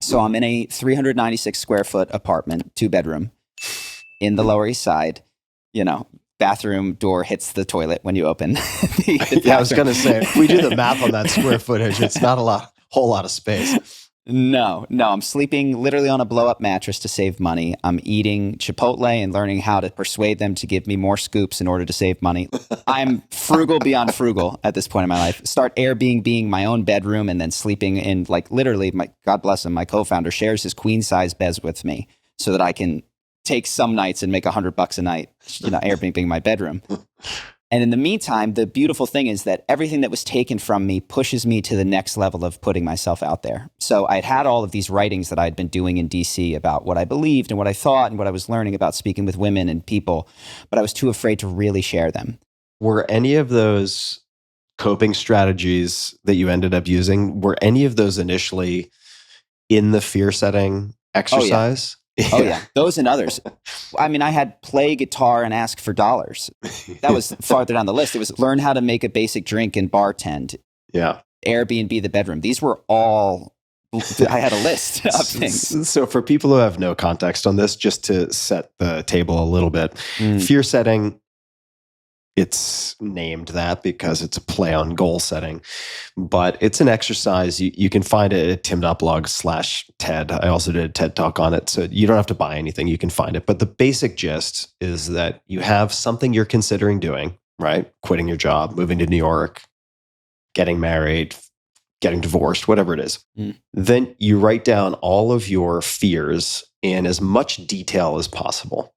So I'm in a 396 square foot apartment, 2-bedroom in the Lower East Side. You know, bathroom door hits the toilet when you open the Yeah, I was going to say, if we do the math on that square footage, it's not whole lot of space. No, I'm sleeping literally on a blow-up mattress to save money. I'm eating Chipotle and learning how to persuade them to give me more scoops in order to save money. I'm frugal beyond frugal at this point in my life. Start Airbnb being my own bedroom and then sleeping in, like, literally, God bless him, my co-founder shares his queen-size beds with me so that I can take some nights and make $100 a night, Airbnb being my bedroom. And in the meantime, the beautiful thing is that everything that was taken from me pushes me to the next level of putting myself out there. So I'd had all of these writings that I'd been doing in DC about what I believed and what I thought and what I was learning about speaking with women and people, but I was too afraid to really share them. Were any of those coping strategies that you ended up using, were any of those initially in the fear setting exercise? Oh, yeah. Those and others. I mean, I had play guitar and ask for dollars. That was farther down the list. It was learn how to make a basic drink and bartend. Yeah. Airbnb the bedroom. These were all, I had a list of things. So for people who have no context on this, just to set the table a little bit, fear setting, it's named that because it's a play on goal setting, but it's an exercise. You can find it at tim.blog/TED. I also did a TED talk on it. So you don't have to buy anything. You can find it. But the basic gist is that you have something you're considering doing, right? Quitting your job, moving to New York, getting married, getting divorced, whatever it is. Then you write down all of your fears in as much detail as possible.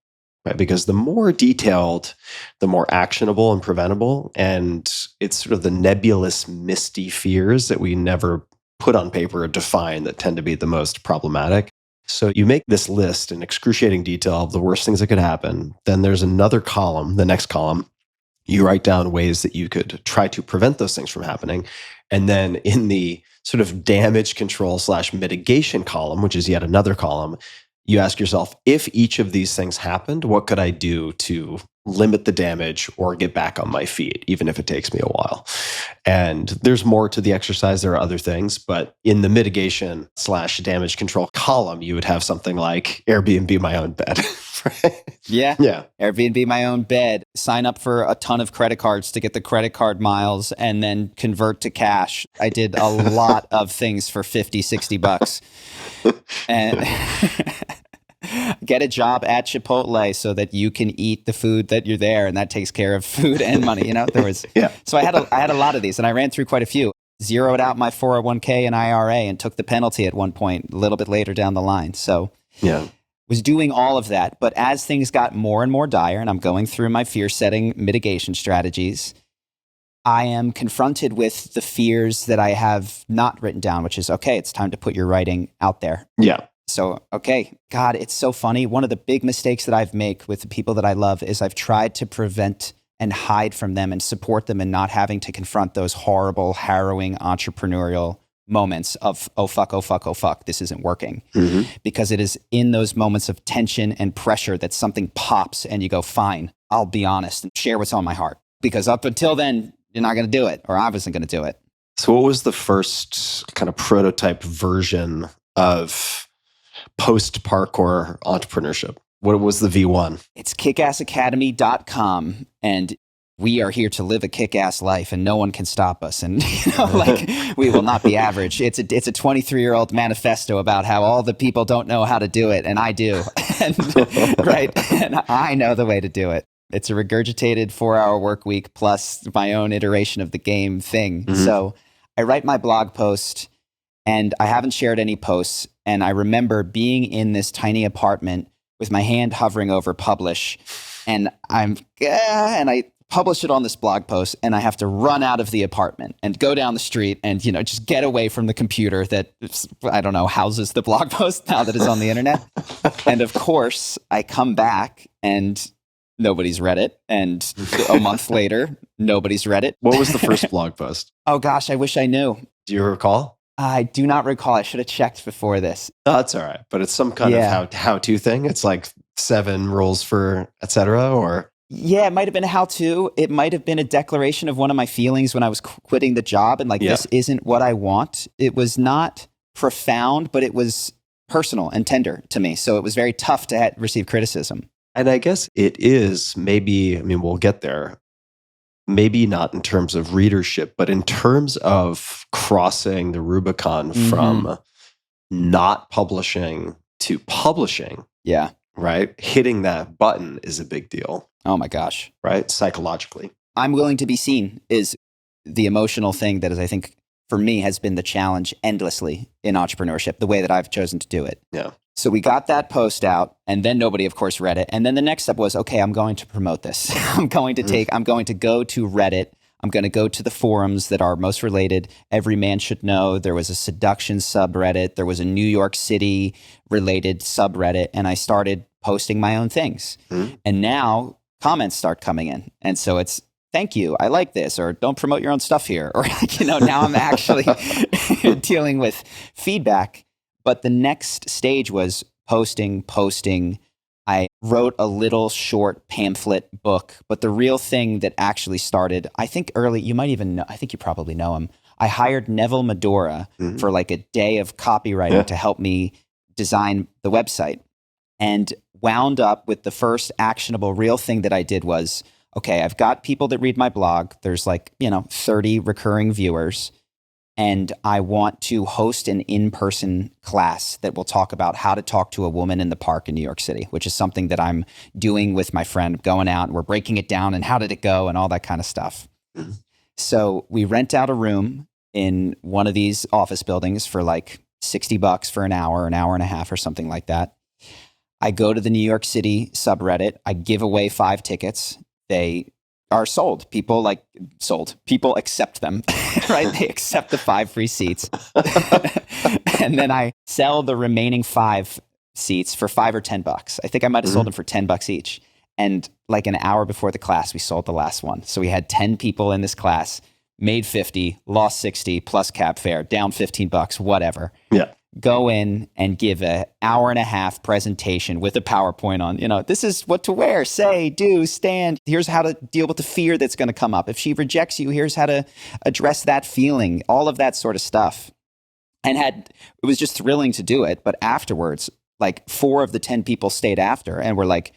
Right? Because the more detailed, the more actionable and preventable. And it's sort of the nebulous, misty fears that we never put on paper or define that tend to be the most problematic. So you make this list in excruciating detail of the worst things that could happen. Then there's another column, the next column. You write down ways that you could try to prevent those things from happening. And then in the sort of damage control / mitigation column, which is yet another column, you ask yourself, if each of these things happened, what could I do to limit the damage or get back on my feet, even if it takes me a while? And there's more to the exercise. There are other things, but in the mitigation / damage control column, you would have something like Airbnb my own bed. Right? Yeah. Yeah. Airbnb my own bed, sign up for a ton of credit cards to get the credit card miles and then convert to cash. I did a lot of things for $50-$60 and get a job at Chipotle so that you can eat the food that you're there, and that takes care of food and money. So I had a lot of these, and I ran through quite a few. Zeroed out my 401k and IRA and took the penalty at one point a little bit later down the line. So yeah. Was doing all of that. But as things got more and more dire, and I'm going through my fear setting mitigation strategies, I am confronted with the fears that I have not written down, which is, okay, it's time to put your writing out there. Yeah. So, okay, God, it's so funny. One of the big mistakes that I've made with the people that I love is I've tried to prevent and hide from them and support them and not having to confront those horrible, harrowing entrepreneurial moments of, oh fuck, this isn't working. Mm-hmm. Because it is in those moments of tension and pressure that something pops and you go, fine, I'll be honest and share what's on my heart. Because up until then, you're not going to do it, or I wasn't going to do it. So what was the first kind of prototype version of post-parkour entrepreneurship? What was the V1? It's kickassacademy.com, and we are here to live a kick-ass life, and no one can stop us. And we will not be average. It's a 23-year-old manifesto about how all the people don't know how to do it, and I do. Right? And I know the way to do it. It's a regurgitated 4-hour work week plus my own iteration of the game thing. Mm-hmm. So I write my blog post, and I haven't shared any posts. And I remember being in this tiny apartment with my hand hovering over publish, and I publish it on this blog post, and I have to run out of the apartment and go down the street and, just get away from the computer that, I don't know, houses the blog post now that it's on the internet. And of course, I come back and nobody's read it. And a month later, nobody's read it. What was the first blog post? Oh gosh, I wish I knew. Do you recall? I do not recall. I should have checked before this. Oh, that's all right. But it's some kind of how-to thing. It's like 7 rules for et cetera, or... Yeah, it might have been a how-to. It might have been a declaration of one of my feelings when I was quitting the job and this isn't what I want. It was not profound, but it was personal and tender to me. So it was very tough to receive criticism. And I guess it is maybe, I mean, we'll get there. Maybe not in terms of readership, but in terms of crossing the Rubicon from not publishing to publishing. Yeah. Right? Hitting that button is a big deal. Oh my gosh. Right? Psychologically. I'm willing to be seen is the emotional thing that is, I think, for me has been the challenge endlessly in entrepreneurship, the way that I've chosen to do it. Yeah. So we got that post out, and then nobody, of course, read it. And then the next step was, okay, I'm going to promote this. I'm going to go to Reddit. I'm going to go to the forums that are most related. Every Man Should Know. There was a seduction subreddit. There was a New York City related subreddit. And I started posting my own things. And now comments start coming in. And so it's, thank you, I like this, or don't promote your own stuff here. Or, now I'm actually dealing with feedback. But the next stage was posting. I wrote a little short pamphlet book, but the real thing that actually started, I think early, you might even know, I think you probably know him. I hired Neville Medora for like a day of copywriting to help me design the website, and wound up with the first actionable real thing that I did was, okay, I've got people that read my blog. There's 30 recurring viewers. And I want to host an in-person class that will talk about how to talk to a woman in the park in New York City, which is something that I'm doing with my friend, going out and we're breaking it down and how did it go and all that kind of stuff. So we rent out a room in one of these office buildings for like $60 for an hour and a half or something like that. I go to the New York City subreddit. I give away 5 tickets. They are sold. People accept them, right? They accept the 5 free seats. And then I sell the remaining 5 seats for $5 or $10. I think I might have sold them for $10 each. And like an hour before the class, we sold the last one. So we had 10 people in this class, made 50, lost 60 plus cab fare, down $15, whatever. Yeah. Go in and give an hour and a half presentation with a PowerPoint on, this is what to wear, say, do, stand. Here's how to deal with the fear that's going to come up. If she rejects you, here's how to address that feeling, all of that sort of stuff. And it was just thrilling to do it. But afterwards, like 4 of the 10 people stayed after and were like,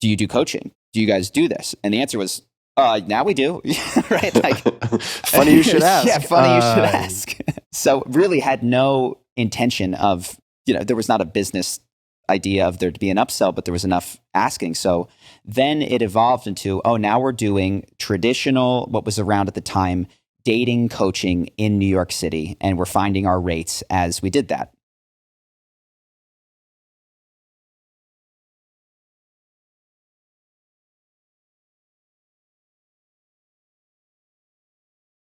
do you do coaching? Do you guys do this? And the answer was, now we do. Right? Like, funny you should ask. Yeah, funny you should ask. So really had no intention of, there was not a business idea of there to be an upsell, but there was enough asking. So then it evolved into, now we're doing traditional, what was around at the time, dating coaching in New York City. And we're finding our rates as we did that.